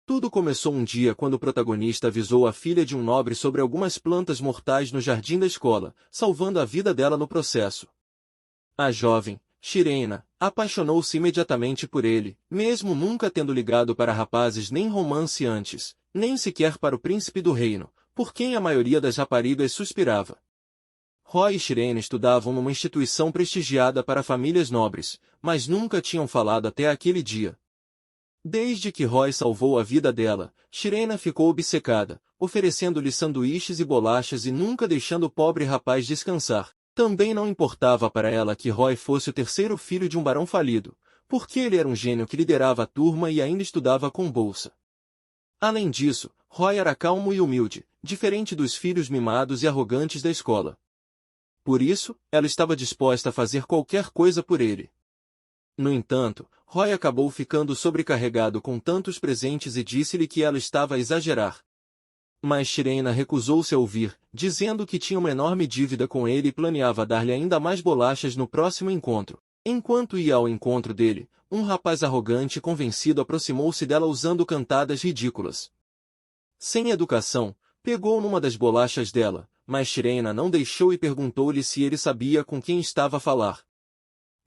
Tudo começou um dia quando o protagonista avisou a filha de um nobre sobre algumas plantas mortais no jardim da escola, salvando a vida dela no processo. A jovem, Shirena, apaixonou-se imediatamente por ele, mesmo nunca tendo ligado para rapazes nem romance antes, nem sequer para o príncipe do reino, por quem a maioria das raparigas suspirava. Roy e Shirena estudavam numa instituição prestigiada para famílias nobres, mas nunca tinham falado até aquele dia. Desde que Roy salvou a vida dela, Shirena ficou obcecada, oferecendo-lhe sanduíches e bolachas e nunca deixando o pobre rapaz descansar. Também não importava para ela que Roy fosse o terceiro filho de um barão falido, porque ele era um gênio que liderava a turma e ainda estudava com bolsa. Além disso, Roy era calmo e humilde, diferente dos filhos mimados e arrogantes da escola. Por isso, ela estava disposta a fazer qualquer coisa por ele. No entanto, Roy acabou ficando sobrecarregado com tantos presentes e disse-lhe que ela estava a exagerar. Mas Shirena recusou-se a ouvir, dizendo que tinha uma enorme dívida com ele e planeava dar-lhe ainda mais bolachas no próximo encontro. Enquanto ia ao encontro dele, um rapaz arrogante e convencido aproximou-se dela usando cantadas ridículas. Sem educação, pegou numa das bolachas dela, mas Shirena não deixou e perguntou-lhe se ele sabia com quem estava a falar.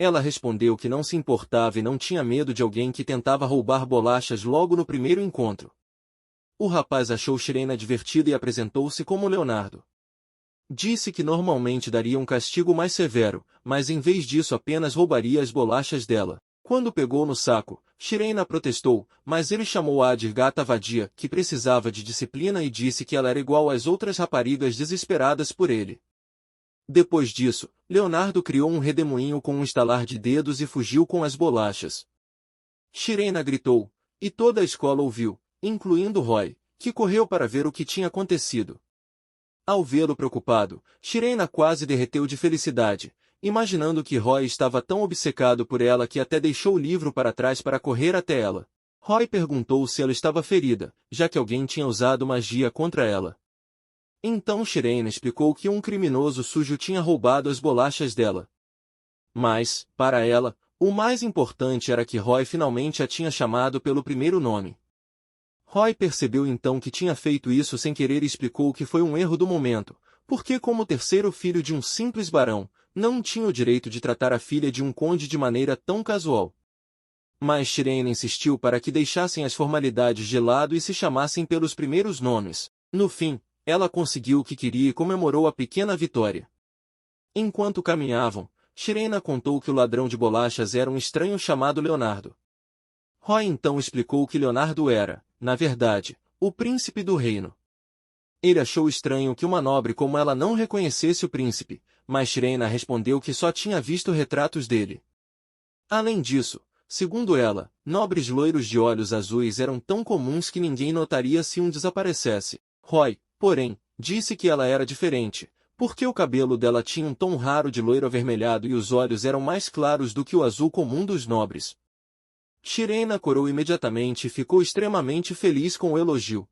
Ela respondeu que não se importava e não tinha medo de alguém que tentava roubar bolachas logo no primeiro encontro. O rapaz achou Shirena divertida e apresentou-se como Leonardo. Disse que normalmente daria um castigo mais severo, mas em vez disso apenas roubaria as bolachas dela. Quando pegou no saco, Shirena protestou, mas ele chamou-a de gata vadia, que precisava de disciplina e disse que ela era igual às outras raparigas desesperadas por ele. Depois disso, Leonardo criou um redemoinho com um estalar de dedos e fugiu com as bolachas. Shirena gritou, e toda a escola ouviu, incluindo Roy, que correu para ver o que tinha acontecido. Ao vê-lo preocupado, Shirena quase derreteu de felicidade, imaginando que Roy estava tão obcecado por ela que até deixou o livro para trás para correr até ela. Roy perguntou se ela estava ferida, já que alguém tinha usado magia contra ela. Então Shirena explicou que um criminoso sujo tinha roubado as bolachas dela. Mas, para ela, o mais importante era que Roy finalmente a tinha chamado pelo primeiro nome. Roy percebeu então que tinha feito isso sem querer e explicou que foi um erro do momento, porque como terceiro filho de um simples barão, não tinha o direito de tratar a filha de um conde de maneira tão casual. Mas Shirena insistiu para que deixassem as formalidades de lado e se chamassem pelos primeiros nomes. No fim, ela conseguiu o que queria e comemorou a pequena vitória. Enquanto caminhavam, Shirena contou que o ladrão de bolachas era um estranho chamado Leonardo. Roy então explicou que Leonardo era, na verdade, o príncipe do reino. Ele achou estranho que uma nobre como ela não reconhecesse o príncipe, mas Shirena respondeu que só tinha visto retratos dele. Além disso, segundo ela, nobres loiros de olhos azuis eram tão comuns que ninguém notaria se um desaparecesse. Roy, porém, disse que ela era diferente, porque o cabelo dela tinha um tom raro de loiro avermelhado e os olhos eram mais claros do que o azul comum dos nobres. Shirena corou imediatamente e ficou extremamente feliz com o elogio.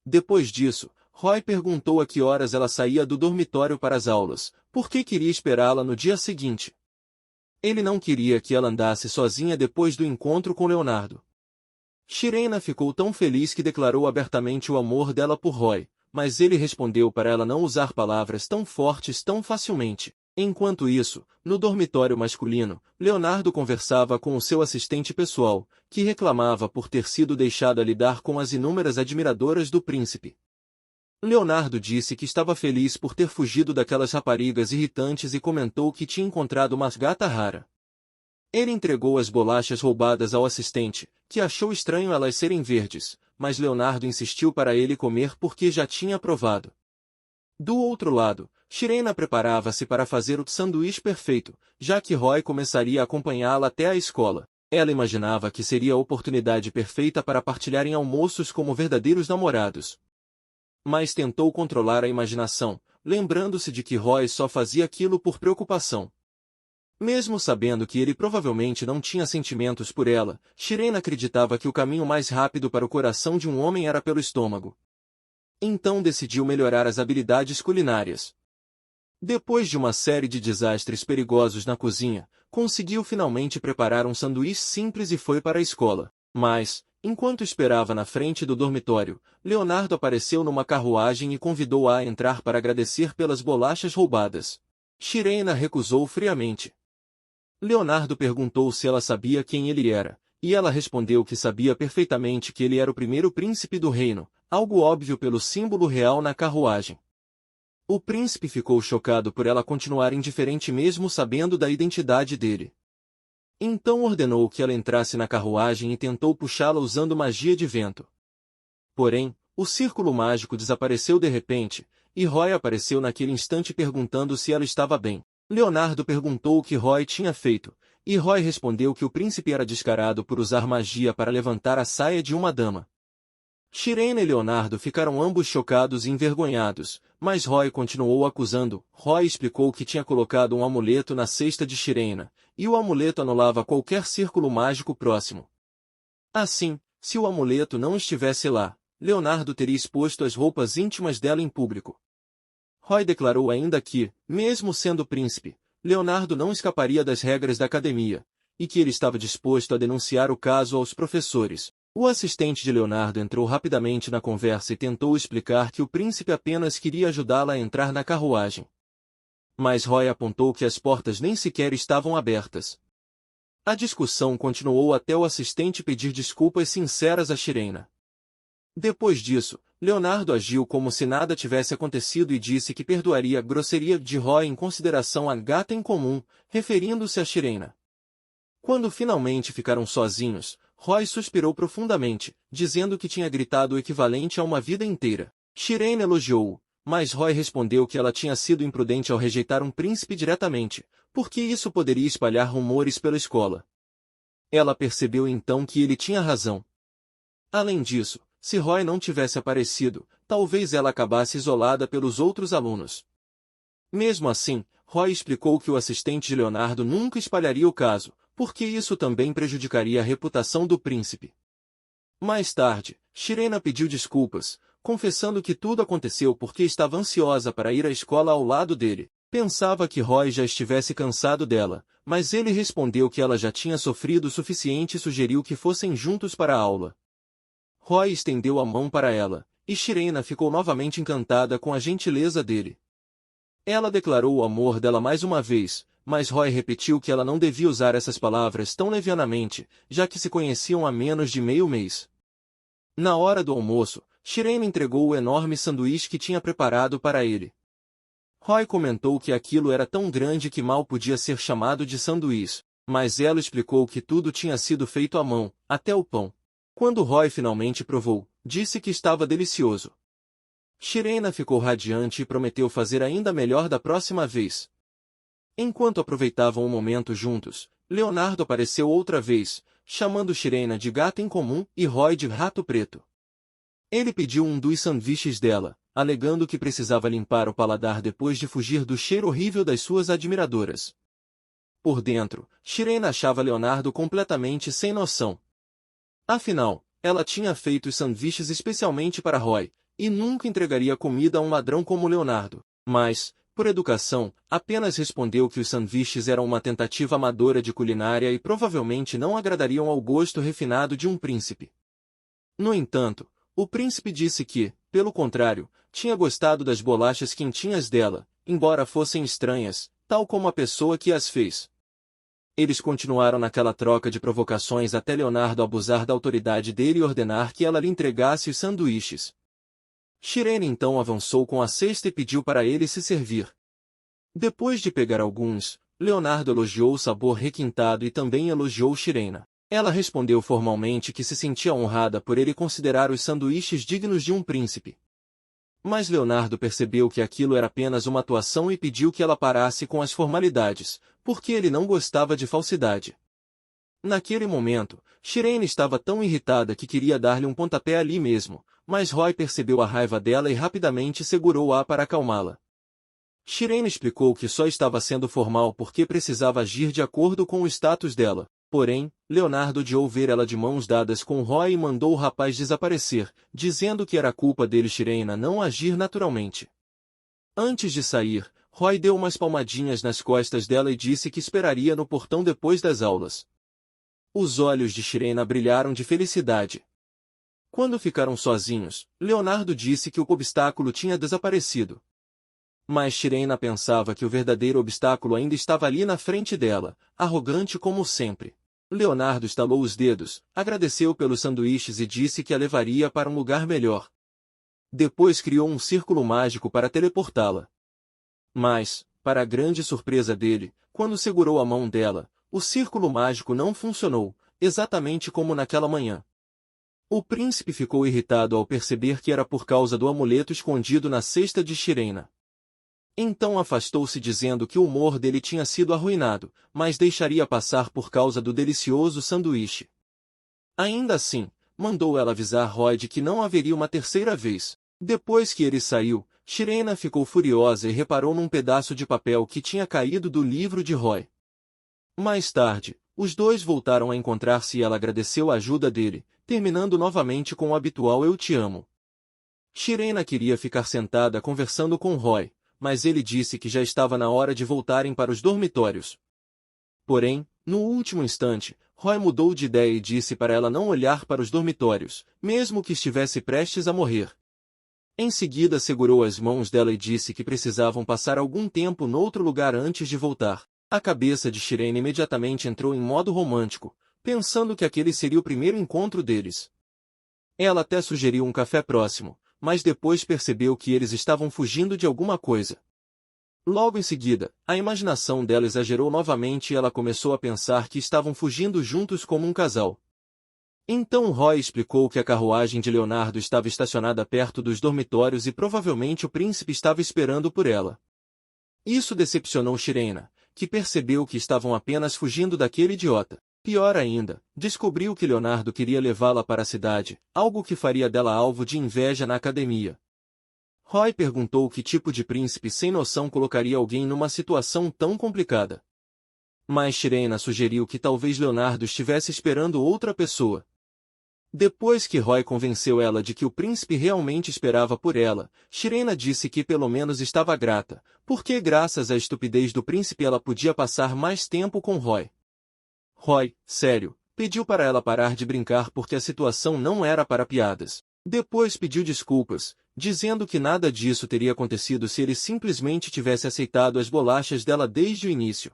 Depois disso, Roy perguntou a que horas ela saía do dormitório para as aulas, porque queria esperá-la no dia seguinte. Ele não queria que ela andasse sozinha depois do encontro com Leonardo. Shirena ficou tão feliz que declarou abertamente o amor dela por Roy, mas ele respondeu para ela não usar palavras tão fortes tão facilmente. Enquanto isso, no dormitório masculino, Leonardo conversava com o seu assistente pessoal, que reclamava por ter sido deixado a lidar com as inúmeras admiradoras do príncipe. Leonardo disse que estava feliz por ter fugido daquelas raparigas irritantes e comentou que tinha encontrado uma gata rara. Ele entregou as bolachas roubadas ao assistente, que achou estranho elas serem verdes, mas Leonardo insistiu para ele comer porque já tinha provado. Do outro lado, Shirena preparava-se para fazer o sanduíche perfeito, já que Roy começaria a acompanhá-la até a escola. Ela imaginava que seria a oportunidade perfeita para partilharem almoços como verdadeiros namorados. Mas tentou controlar a imaginação, lembrando-se de que Roy só fazia aquilo por preocupação. Mesmo sabendo que ele provavelmente não tinha sentimentos por ela, Shirena acreditava que o caminho mais rápido para o coração de um homem era pelo estômago. Então decidiu melhorar as habilidades culinárias. Depois de uma série de desastres perigosos na cozinha, conseguiu finalmente preparar um sanduíche simples e foi para a escola. Mas, Enquanto esperava na frente do dormitório, Leonardo apareceu numa carruagem e convidou-a a entrar para agradecer pelas bolachas roubadas. Shirena recusou friamente. Leonardo perguntou se ela sabia quem ele era, e ela respondeu que sabia perfeitamente que ele era o primeiro príncipe do reino, algo óbvio pelo símbolo real na carruagem. O príncipe ficou chocado por ela continuar indiferente mesmo sabendo da identidade dele. Então ordenou que ela entrasse na carruagem e tentou puxá-la usando magia de vento. Porém, o círculo mágico desapareceu de repente, e Roy apareceu naquele instante perguntando se ela estava bem. Leonardo perguntou o que Roy tinha feito, e Roy respondeu que o príncipe era descarado por usar magia para levantar a saia de uma dama. Shirena e Leonardo ficaram ambos chocados e envergonhados, mas Roy continuou acusando. Roy explicou que tinha colocado um amuleto na cesta de Shirena, e o amuleto anulava qualquer círculo mágico próximo. Assim, se o amuleto não estivesse lá, Leonardo teria exposto as roupas íntimas dela em público. Roy declarou ainda que, mesmo sendo príncipe, Leonardo não escaparia das regras da academia, e que ele estava disposto a denunciar o caso aos professores. O assistente de Leonardo entrou rapidamente na conversa e tentou explicar que o príncipe apenas queria ajudá-la a entrar na carruagem. Mas Roy apontou que as portas nem sequer estavam abertas. A discussão continuou até o assistente pedir desculpas sinceras a Shirena. Depois disso, Leonardo agiu como se nada tivesse acontecido e disse que perdoaria a grosseria de Roy em consideração à gata em comum, referindo-se a Shirena. Quando finalmente ficaram sozinhos, Roy suspirou profundamente, dizendo que tinha gritado o equivalente a uma vida inteira. Shirena elogiou-o, mas Roy respondeu que ela tinha sido imprudente ao rejeitar um príncipe diretamente, porque isso poderia espalhar rumores pela escola. Ela percebeu então que ele tinha razão. Além disso, se Roy não tivesse aparecido, talvez ela acabasse isolada pelos outros alunos. Mesmo assim, Roy explicou que o assistente de Leonardo nunca espalharia o caso, porque isso também prejudicaria a reputação do príncipe. Mais tarde, Shirena pediu desculpas, confessando que tudo aconteceu porque estava ansiosa para ir à escola ao lado dele. Pensava que Roy já estivesse cansado dela, mas ele respondeu que ela já tinha sofrido o suficiente e sugeriu que fossem juntos para a aula. Roy estendeu a mão para ela, e Shirena ficou novamente encantada com a gentileza dele. Ela declarou o amor dela mais uma vez, mas Roy repetiu que ela não devia usar essas palavras tão levianamente, já que se conheciam há menos de meio mês. Na hora do almoço, Shirena entregou o enorme sanduíche que tinha preparado para ele. Roy comentou que aquilo era tão grande que mal podia ser chamado de sanduíche, mas ela explicou que tudo tinha sido feito à mão, até o pão. Quando Roy finalmente provou, disse que estava delicioso. Shirena ficou radiante e prometeu fazer ainda melhor da próxima vez. Enquanto aproveitavam o momento juntos, Leonardo apareceu outra vez, chamando Shirena de gata incomum e Roy de rato preto. Ele pediu um dos sanduíches dela, alegando que precisava limpar o paladar depois de fugir do cheiro horrível das suas admiradoras. Por dentro, Shirena achava Leonardo completamente sem noção. Afinal, ela tinha feito os sanduíches especialmente para Roy, e nunca entregaria comida a um ladrão como Leonardo. Mas, por educação, apenas respondeu que os sanduíches eram uma tentativa amadora de culinária e provavelmente não agradariam ao gosto refinado de um príncipe. No entanto, o príncipe disse que, pelo contrário, tinha gostado das bolachas quentinhas dela, embora fossem estranhas, tal como a pessoa que as fez. Eles continuaram naquela troca de provocações até Leonardo abusar da autoridade dele e ordenar que ela lhe entregasse os sanduíches. Shirena então avançou com a cesta e pediu para ele se servir. Depois de pegar alguns, Leonardo elogiou o sabor requintado e também elogiou Shirena. Ela respondeu formalmente que se sentia honrada por ele considerar os sanduíches dignos de um príncipe. Mas Leonardo percebeu que aquilo era apenas uma atuação e pediu que ela parasse com as formalidades, porque ele não gostava de falsidade. Naquele momento, Shirena estava tão irritada que queria dar-lhe um pontapé ali mesmo, mas Roy percebeu a raiva dela e rapidamente segurou-a para acalmá-la. Shirena explicou que só estava sendo formal porque precisava agir de acordo com o status dela. Porém, Leonardo odiou ver ela de mãos dadas com Roy e mandou o rapaz desaparecer, dizendo que era culpa dele Shirena não agir naturalmente. Antes de sair, Roy deu umas palmadinhas nas costas dela e disse que esperaria no portão depois das aulas. Os olhos de Shirena brilharam de felicidade. Quando ficaram sozinhos, Leonardo disse que o obstáculo tinha desaparecido. Mas Shirena pensava que o verdadeiro obstáculo ainda estava ali na frente dela, arrogante como sempre. Leonardo estalou os dedos, agradeceu pelos sanduíches e disse que a levaria para um lugar melhor. Depois criou um círculo mágico para teleportá-la. Mas, para a grande surpresa dele, quando segurou a mão dela, o círculo mágico não funcionou, exatamente como naquela manhã. O príncipe ficou irritado ao perceber que era por causa do amuleto escondido na cesta de Shirena. Então afastou-se dizendo que o humor dele tinha sido arruinado, mas deixaria passar por causa do delicioso sanduíche. Ainda assim, mandou ela avisar Roy de que não haveria uma terceira vez. Depois que ele saiu, Shirena ficou furiosa e reparou num pedaço de papel que tinha caído do livro de Roy. Mais tarde, os dois voltaram a encontrar-se e ela agradeceu a ajuda dele, terminando novamente com o habitual "eu te amo". Shirena queria ficar sentada conversando com Roy, mas ele disse que já estava na hora de voltarem para os dormitórios. Porém, no último instante, Roy mudou de ideia e disse para ela não olhar para os dormitórios, mesmo que estivesse prestes a morrer. Em seguida segurou as mãos dela e disse que precisavam passar algum tempo noutro lugar antes de voltar. A cabeça de Shirena imediatamente entrou em modo romântico, pensando que aquele seria o primeiro encontro deles. Ela até sugeriu um café próximo, mas depois percebeu que eles estavam fugindo de alguma coisa. Logo em seguida, a imaginação dela exagerou novamente e ela começou a pensar que estavam fugindo juntos como um casal. Então Roy explicou que a carruagem de Leonardo estava estacionada perto dos dormitórios e provavelmente o príncipe estava esperando por ela. Isso decepcionou Shirena, que percebeu que estavam apenas fugindo daquele idiota. Pior ainda, descobriu que Leonardo queria levá-la para a cidade, algo que faria dela alvo de inveja na academia. Roy perguntou que tipo de príncipe sem noção colocaria alguém numa situação tão complicada. Mas Shirena sugeriu que talvez Leonardo estivesse esperando outra pessoa. Depois que Roy convenceu ela de que o príncipe realmente esperava por ela, Shirena disse que pelo menos estava grata, porque graças à estupidez do príncipe ela podia passar mais tempo com Roy. Roy, sério, pediu para ela parar de brincar porque a situação não era para piadas. Depois pediu desculpas, dizendo que nada disso teria acontecido se ele simplesmente tivesse aceitado as bolachas dela desde o início.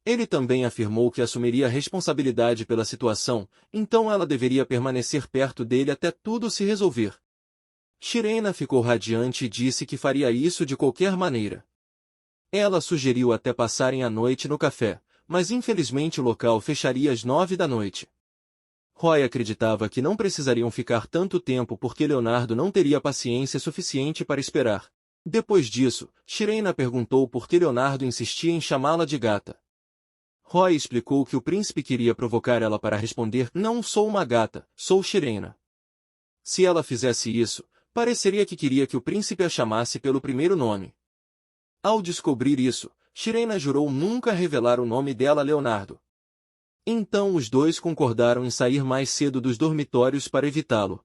Ele também afirmou que assumiria a responsabilidade pela situação, então ela deveria permanecer perto dele até tudo se resolver. Shirena ficou radiante e disse que faria isso de qualquer maneira. Ela sugeriu até passarem a noite no café, mas infelizmente o local fecharia às 9 da noite. Roy acreditava que não precisariam ficar tanto tempo porque Leonardo não teria paciência suficiente para esperar. Depois disso, Shirena perguntou por que Leonardo insistia em chamá-la de gata. Roy explicou que o príncipe queria provocar ela para responder: "Não sou uma gata, sou Shirena". Se ela fizesse isso, pareceria que queria que o príncipe a chamasse pelo primeiro nome. Ao descobrir isso, Shirena jurou nunca revelar o nome dela a Leonardo. Então os dois concordaram em sair mais cedo dos dormitórios para evitá-lo.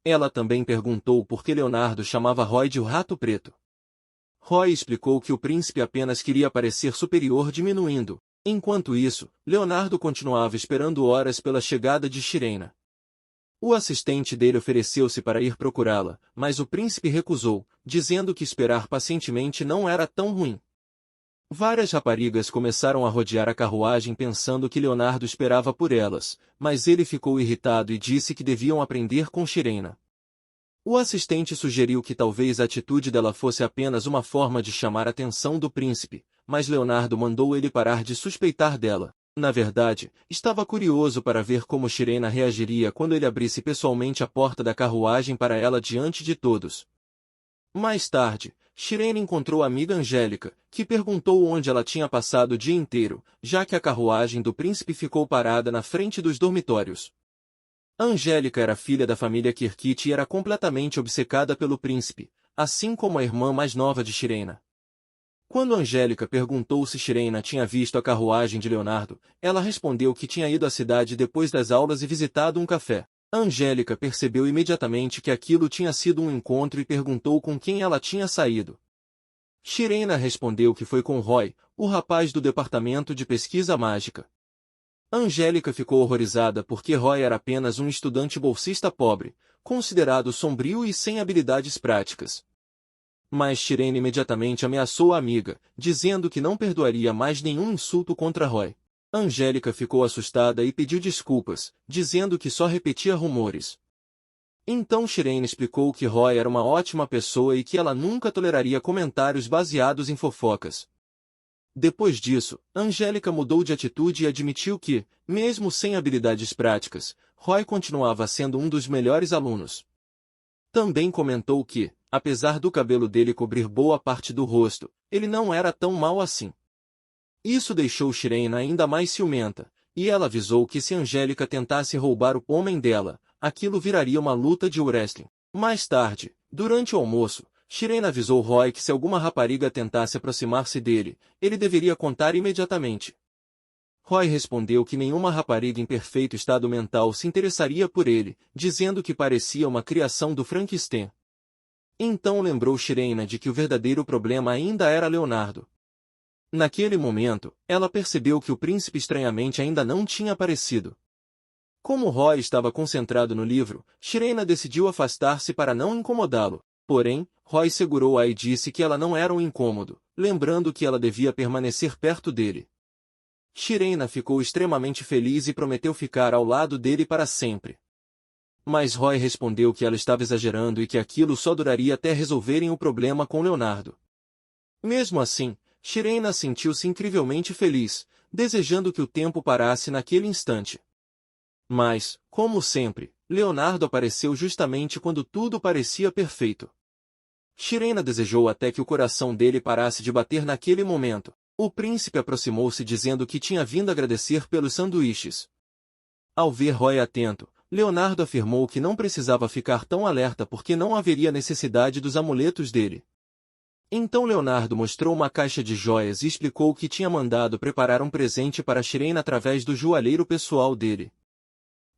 Ela também perguntou por que Leonardo chamava Roy de o Rato Preto. Roy explicou que o príncipe apenas queria parecer superior diminuindo. Enquanto isso, Leonardo continuava esperando horas pela chegada de Shirena. O assistente dele ofereceu-se para ir procurá-la, mas o príncipe recusou, dizendo que esperar pacientemente não era tão ruim. Várias raparigas começaram a rodear a carruagem pensando que Leonardo esperava por elas, mas ele ficou irritado e disse que deviam aprender com Shirena. O assistente sugeriu que talvez a atitude dela fosse apenas uma forma de chamar a atenção do príncipe, mas Leonardo mandou ele parar de suspeitar dela. Na verdade, estava curioso para ver como Shirena reagiria quando ele abrisse pessoalmente a porta da carruagem para ela diante de todos. Mais tarde, Shirena encontrou a amiga Angélica, que perguntou onde ela tinha passado o dia inteiro, já que a carruagem do príncipe ficou parada na frente dos dormitórios. Angélica era filha da família Kirkit e era completamente obcecada pelo príncipe, assim como a irmã mais nova de Shirena. Quando Angélica perguntou se Shirena tinha visto a carruagem de Leonardo, ela respondeu que tinha ido à cidade depois das aulas e visitado um café. Angélica percebeu imediatamente que aquilo tinha sido um encontro e perguntou com quem ela tinha saído. Shirena respondeu que foi com Roy, o rapaz do departamento de pesquisa mágica. Angélica ficou horrorizada porque Roy era apenas um estudante bolsista pobre, considerado sombrio e sem habilidades práticas. Mas Shireen imediatamente ameaçou a amiga, dizendo que não perdoaria mais nenhum insulto contra Roy. Angélica ficou assustada e pediu desculpas, dizendo que só repetia rumores. Então Shireen explicou que Roy era uma ótima pessoa e que ela nunca toleraria comentários baseados em fofocas. Depois disso, Angélica mudou de atitude e admitiu que, mesmo sem habilidades práticas, Roy continuava sendo um dos melhores alunos. Também comentou que, apesar do cabelo dele cobrir boa parte do rosto, ele não era tão mau assim. Isso deixou Shireen ainda mais ciumenta, e ela avisou que se Angélica tentasse roubar o homem dela, aquilo viraria uma luta de wrestling. Mais tarde, durante o almoço, Shireen avisou Roy que se alguma rapariga tentasse aproximar-se dele, ele deveria contar imediatamente. Roy respondeu que nenhuma rapariga em perfeito estado mental se interessaria por ele, dizendo que parecia uma criação do Frankenstein. Então lembrou Shireen de que o verdadeiro problema ainda era Leonardo. Naquele momento, ela percebeu que o príncipe estranhamente ainda não tinha aparecido. Como Roy estava concentrado no livro, Shireen decidiu afastar-se para não incomodá-lo. Porém, Roy segurou-a e disse que ela não era um incômodo, lembrando que ela devia permanecer perto dele. Shireen ficou extremamente feliz e prometeu ficar ao lado dele para sempre. Mas Roy respondeu que ela estava exagerando e que aquilo só duraria até resolverem o problema com Leonardo. Mesmo assim, Shireen sentiu-se incrivelmente feliz, desejando que o tempo parasse naquele instante. Mas, como sempre, Leonardo apareceu justamente quando tudo parecia perfeito. Shireen desejou até que o coração dele parasse de bater naquele momento. O príncipe aproximou-se dizendo que tinha vindo agradecer pelos sanduíches. Ao ver Roy atento, Leonardo afirmou que não precisava ficar tão alerta porque não haveria necessidade dos amuletos dele. Então Leonardo mostrou uma caixa de joias e explicou que tinha mandado preparar um presente para Shireen através do joalheiro pessoal dele.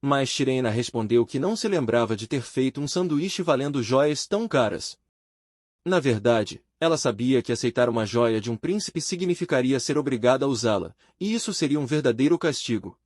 Mas Shireen respondeu que não se lembrava de ter feito um sanduíche valendo joias tão caras. Na verdade, ela sabia que aceitar uma joia de um príncipe significaria ser obrigada a usá-la, e isso seria um verdadeiro castigo.